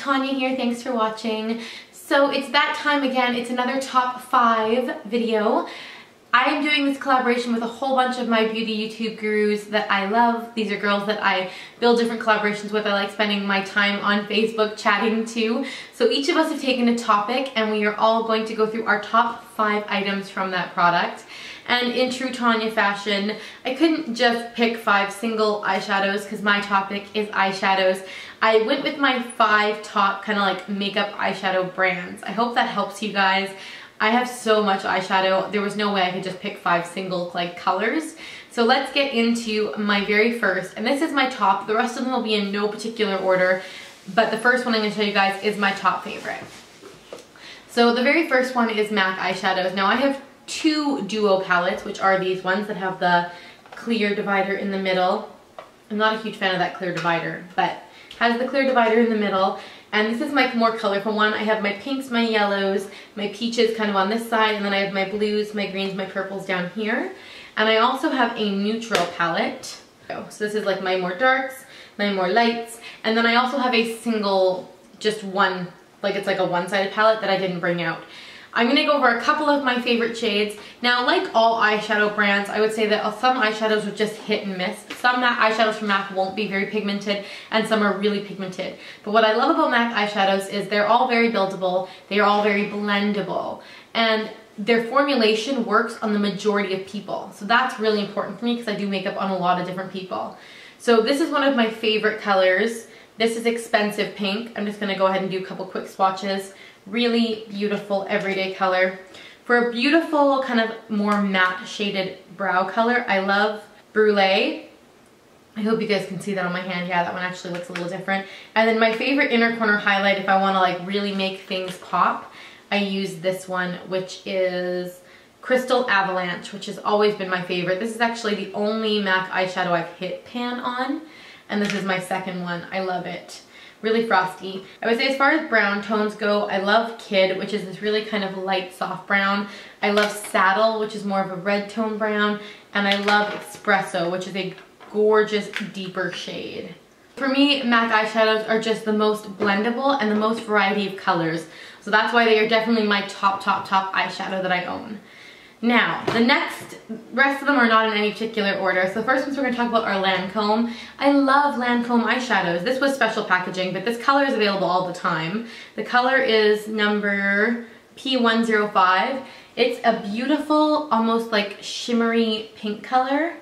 Tanya here. Thanks for watching. So it's that time again. It's another top 5 video. I am doing this collaboration with a whole bunch of my beauty YouTube gurus that I love. These are girls that I build different collaborations with. I like spending my time on Facebook chatting to. So each of us have taken a topic and we are all going to go through our top 5 items from that product. And in true Tanya fashion, I couldn't just pick 5 single eyeshadows because my topic is eyeshadows. I went with my 5 top kind of like makeup eyeshadow brands. I hope that helps you guys. I have so much eyeshadow, there was no way I could just pick 5 single like colors. So let's get into my very first, and this is my top. The rest of them will be in no particular order, but the first one I'm going to show you guys is my top favorite. So the very first one is MAC eyeshadows. Now I have 2 duo palettes, which are these ones that have the clear divider in the middle. I'm not a huge fan of that clear divider, but has the clear divider in the middle. And this is my more colorful one. I have my pinks, my yellows, my peaches kind of on this side, and then I have my blues, my greens, my purples down here. And I also have a neutral palette. So this is like my more darks, my more lights, and then I also have a single, just one, like it's like a one-sided palette that I didn't bring out. I'm going to go over a couple of my favorite shades. Now, like all eyeshadow brands, I would say that some eyeshadows are just hit and miss. Some eyeshadows from MAC won't be very pigmented, and some are really pigmented. But what I love about MAC eyeshadows is they're all very buildable, they're all very blendable, and their formulation works on the majority of people. So that's really important for me because I do makeup on a lot of different people. So this is one of my favorite colors. This is Expensive Pink. I'm just going to go ahead and do a couple quick swatches. Really beautiful everyday color. For a beautiful kind of more matte shaded brow color, I love Brulee. I hope you guys can see that on my hand. Yeah, that one actually looks a little different. And then my favorite inner corner highlight, if I want to like really make things pop, I use this one, which is Crystal Avalanche, which has always been my favorite. This is actually the only MAC eyeshadow I've hit pan on, and this is my second one. I love it. Really frosty. I would say as far as brown tones go, I love Kid, which is this really kind of light soft brown. I love Saddle, which is more of a red tone brown, and I love Espresso, which is a gorgeous deeper shade. For me, MAC eyeshadows are just the most blendable and the most variety of colors, so that's why they are definitely my top eyeshadow that I own. Now, the rest of them are not in any particular order. So the first ones we're going to talk about are Lancome. I love Lancome eyeshadows. This was special packaging, but this color is available all the time. The color is number P105. It's a beautiful, almost like shimmery pink color.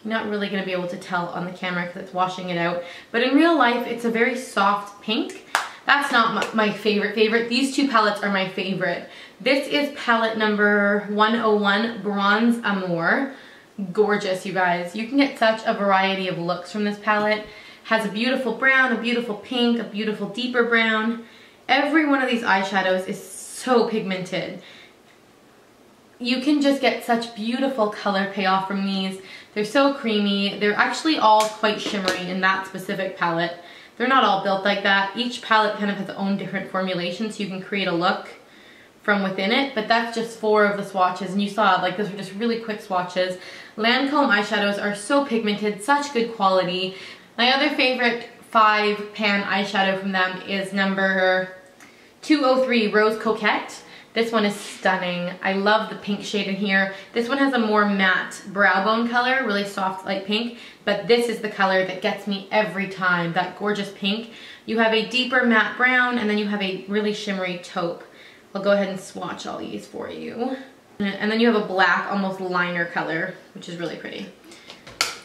You're not really going to be able to tell on the camera because it's washing it out. But in real life, it's a very soft pink. That's not my favorite. These 2 palettes are my favorite. This is palette number 101, Bronze Amour. Gorgeous, you guys. You can get such a variety of looks from this palette. Has a beautiful brown, a beautiful pink, a beautiful deeper brown. Every one of these eyeshadows is so pigmented. You can just get such beautiful color payoff from these. They're so creamy. They're actually all quite shimmery in that specific palette. They're not all built like that. Each palette kind of has its own different formulation, so you can create a look from within it, but that's just 4 of the swatches, and you saw like those are just really quick swatches. Lancome eyeshadows are so pigmented, such good quality. My other favorite 5 pan eyeshadow from them is number 203, Rose Coquette. This one is stunning. I love the pink shade in here. This one has a more matte brow bone color, really soft light pink, but this is the color that gets me every time, that gorgeous pink. You have a deeper matte brown, and then you have a really shimmery taupe. I'll go ahead and swatch all these for you. And then you have a black, almost liner color, which is really pretty.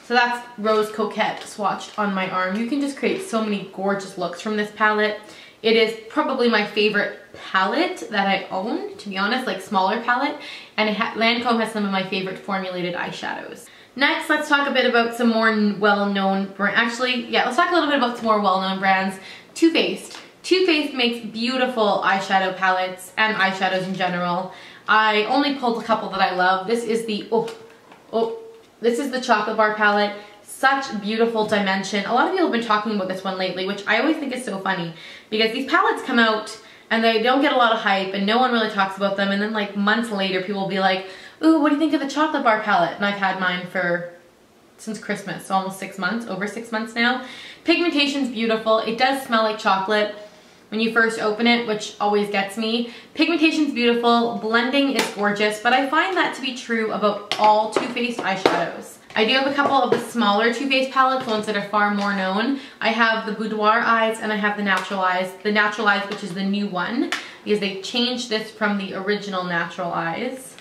So that's Rose Coquette swatched on my arm. You can just create so many gorgeous looks from this palette. It is probably my favorite palette that I own, to be honest, like smaller palette. And Lancome has some of my favorite formulated eyeshadows. Next, let's talk a bit about some more well-known brands. Actually, yeah, let's talk a little bit about some more well-known brands. Too Faced. Too Faced makes beautiful eyeshadow palettes and eyeshadows in general. I only pulled a couple that I love. This is the, this is the Chocolate Bar palette. Such beautiful dimension. A lot of people have been talking about this one lately, which I always think is so funny because these palettes come out and they don't get a lot of hype and no one really talks about them, and then like months later people will be like, ooh, what do you think of the Chocolate Bar palette? And I've had mine since Christmas, so almost 6 months, over 6 months now. Pigmentation's beautiful. It does smell like chocolate. when you first open it, which always gets me. Pigmentation's beautiful, blending is gorgeous, but I find that to be true about all Too Faced eyeshadows. I do have a couple of the smaller Too Faced palettes, ones that are far more known. I have the Boudoir Eyes and I have the Natural Eyes. The Natural Eyes, which is the new one, because they changed this from the original Natural Eyes.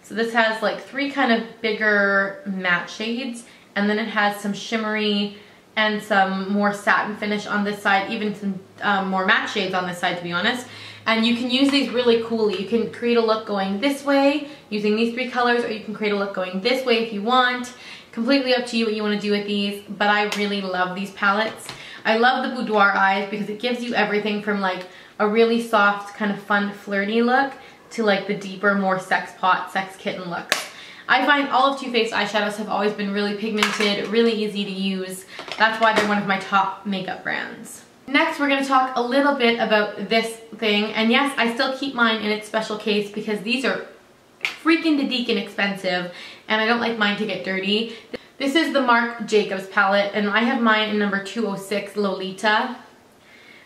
So this has like 3 kind of bigger matte shades, and then it has some shimmery and some more satin finish on this side, even some more matte shades on this side, to be honest. And you can use these really coolly. You can create a look going this way using these 3 colors, or you can create a look going this way if you want. Completely up to you what you want to do with these, but I really love these palettes. I love the Boudoir Eyes because it gives you everything from like a really soft, kind of fun, flirty look to like the deeper, more sex pot, sex kitten looks. I find all of Too Faced eyeshadows have always been really pigmented, really easy to use. That's why they're one of my top makeup brands. Next, we're going to talk a little bit about this thing. And yes, I still keep mine in its special case because these are freaking to deacon expensive and I don't like mine to get dirty. This is the Marc Jacobs palette and I have mine in number 206, Lolita.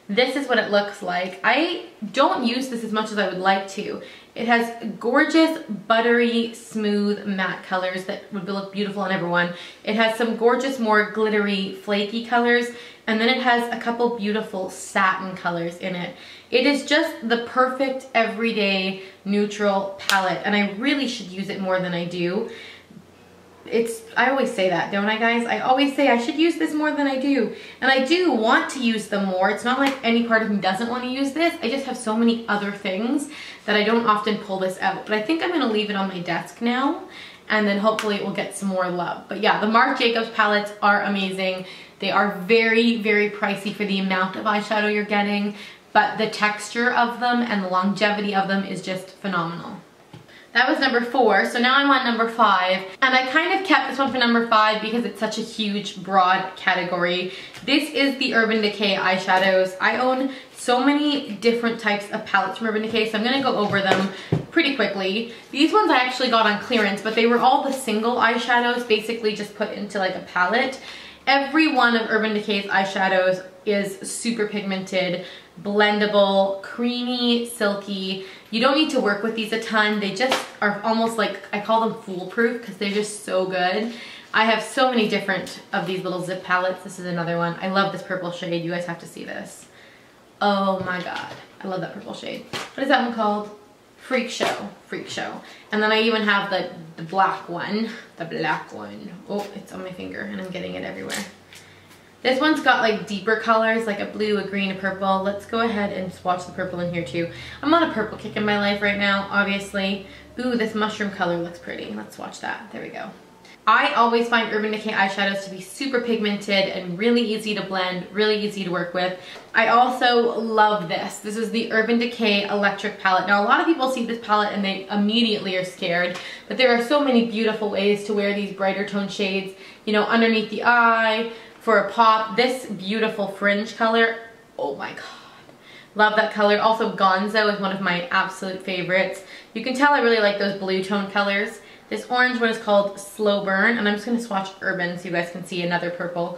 This is what it looks like. I don't use this as much as I would like to. It has gorgeous, buttery, smooth, matte colors that would look beautiful on everyone. It has some gorgeous, more glittery, flaky colors, and then it has a couple beautiful satin colors in it. It is just the perfect, everyday, neutral palette, and I really should use it more than I do. I always say that, don't I, guys? I always say I should use this more than I do. And I do want to use them more. It's not like any part of me doesn't want to use this. I just have so many other things that I don't often pull this out. But I think I'm going to leave it on my desk now. And then hopefully it will get some more love. But yeah, the Marc Jacobs palettes are amazing. They are very, very pricey for the amount of eyeshadow you're getting. But the texture of them and the longevity of them is just phenomenal. That was number 4, so now I'm on number 5, and I kind of kept this one for number 5 because it's such a huge, broad category. This is the Urban Decay eyeshadows. I own so many different types of palettes from Urban Decay, so I'm going to go over them pretty quickly. These ones I actually got on clearance, but they were all the single eyeshadows, basically just put into like a palette. Every one of Urban Decay's eyeshadows is super pigmented, blendable, creamy, silky. You don't need to work with these a ton. They just are almost like, I call them foolproof because they're just so good. I have so many different of these little zip palettes. This is another one. I love this purple shade. You guys have to see this. Oh my god. I love that purple shade. What is that one called? Freak Show. Freak Show. And then I even have the black one. The black one. Oh, it's on my finger and I'm getting it everywhere. This one's got like deeper colors, like a blue, a green, a purple. Let's go ahead and swatch the purple in here too. I'm on a purple kick in my life right now, obviously. Ooh, this mushroom color looks pretty. Let's swatch that. There we go. I always find Urban Decay eyeshadows to be super pigmented and really easy to blend, really easy to work with. I also love this. This is the Urban Decay Electric palette. Now, a lot of people see this palette and they immediately are scared, but there are so many beautiful ways to wear these brighter tone shades, you know, underneath the eye, for a pop. This beautiful fringe color, oh my god. Love that color. Also, Gonzo is one of my absolute favorites. You can tell I really like those blue tone colors. This orange one is called Slow Burn, and I'm just going to swatch Urban so you guys can see another purple.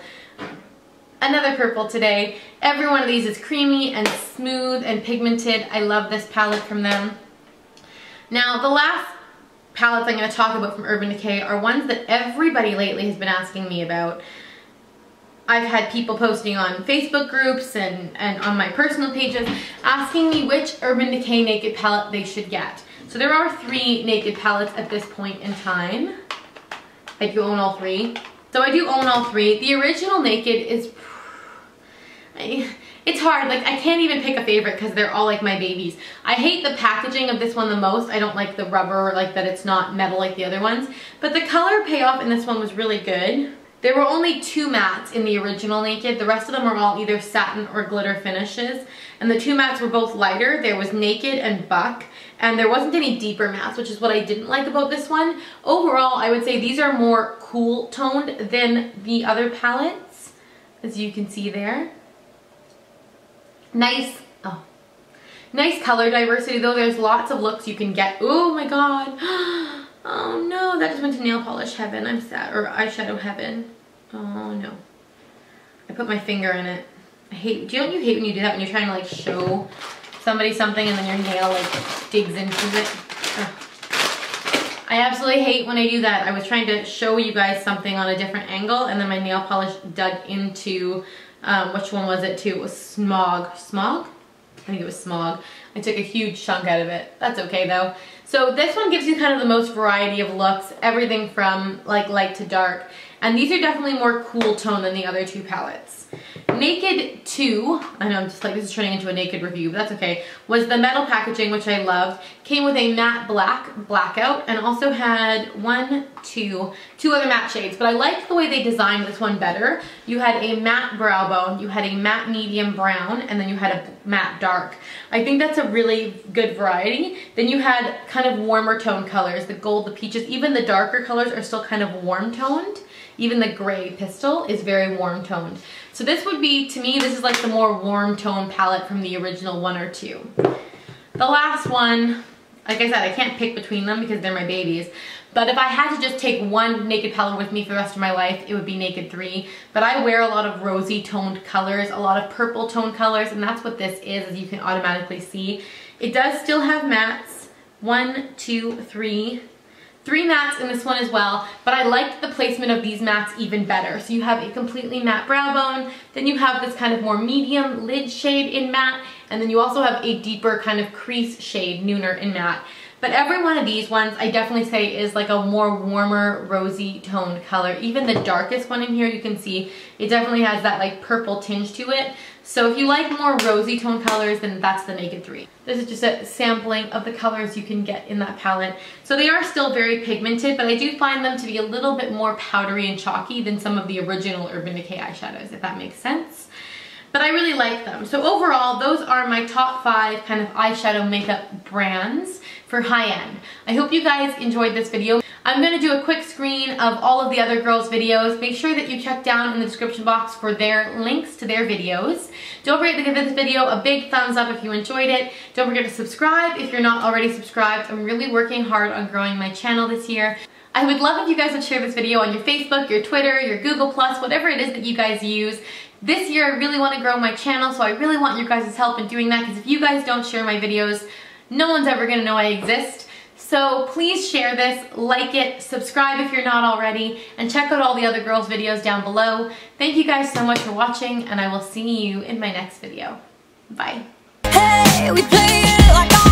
Another purple today. Every one of these is creamy and smooth and pigmented. I love this palette from them. Now, the last palettes I'm going to talk about from Urban Decay are ones that everybody lately has been asking me about. I've had people posting on Facebook groups and on my personal pages asking me which Urban Decay Naked palette they should get. So there are 3 Naked palettes at this point in time. I do own all 3. So I do own all 3. The original Naked is... It's hard. Like, I can't even pick a favorite because they're all like my babies. I hate the packaging of this one the most. I don't like the rubber, like that it's not metal like the other ones. But the color payoff in this one was really good. There were only 2 mattes in the original Naked. The rest of them were all either satin or glitter finishes. And the 2 mattes were both lighter. There was Naked and Buck. And there wasn't any deeper mattes, which is what I didn't like about this one. Overall, I would say these are more cool toned than the other palettes, as you can see there. Nice color diversity though. There's lots of looks you can get. Oh my god. Oh no, that just went to nail polish heaven. I'm sad. Or eyeshadow heaven. Oh no. I put my finger in it. Don't you hate when you do that, when you're trying to like show somebody something and then your nail like digs into it? Ugh. I absolutely hate when I do that. I was trying to show you guys something on a different angle and then my nail polish dug into, which one was it too? It was Smog. Smog? I think it was Smog. I took a huge chunk out of it. That's okay though. So this one gives you kind of the most variety of looks, everything from like light to dark. And these are definitely more cool tone than the other two palettes. Naked 2, I know I'm just like this is turning into a naked review, but that's okay, was the metal packaging, which I loved. Came with a matte blackout, and also had two other matte shades, but I liked the way they designed this one better. You had a matte brow bone, you had a matte medium brown, and then you had a matte dark. I think that's a really good variety. Then you had kind of warmer tone colors, the gold, the peaches, even the darker colors are still kind of warm toned. Even the gray pistil is very warm toned. So this would be, to me, this is like the more warm tone palette from the original 1 or 2. The last one, like I said, I can't pick between them because they're my babies. But if I had to just take one naked palette with me for the rest of my life, it would be Naked 3. But I wear a lot of rosy toned colors, a lot of purple toned colors, and that's what this is, as you can automatically see. It does still have mattes. 1, 2, 3. 3 mattes in this one as well, but I liked the placement of these mattes even better. So you have a completely matte brow bone, then you have this kind of more medium lid shade in matte, and then you also have a deeper kind of crease shade, Nooner, in matte. But every one of these ones, I definitely say, is like a more warmer, rosy toned color. Even the darkest one in here, you can see, it definitely has that like purple tinge to it. So if you like more rosy toned colors, then that's the Naked 3. This is just a sampling of the colors you can get in that palette. So they are still very pigmented, but I do find them to be a little bit more powdery and chalky than some of the original Urban Decay eyeshadows, if that makes sense. But I really like them. So overall, those are my top 5 kind of eyeshadow makeup brands for Highend. I hope you guys enjoyed this video. I'm going to do a quick screen of all of the other girls' videos. Make sure that you check down in the description box for their links to their videos. Don't forget to give this video a big thumbs up if you enjoyed it. Don't forget to subscribe if you're not already subscribed. I'm really working hard on growing my channel this year. I would love if you guys would share this video on your Facebook, your Twitter, your Google+, whatever it is that you guys use. This year I really want to grow my channel, so I really want your guys' help in doing that, because if you guys don't share my videos, no one's ever going to know I exist. So please share this, like it, subscribe if you're not already, and check out all the other girls' videos down below. Thank you guys so much for watching, and I will see you in my next video. Bye. Hey, we play it like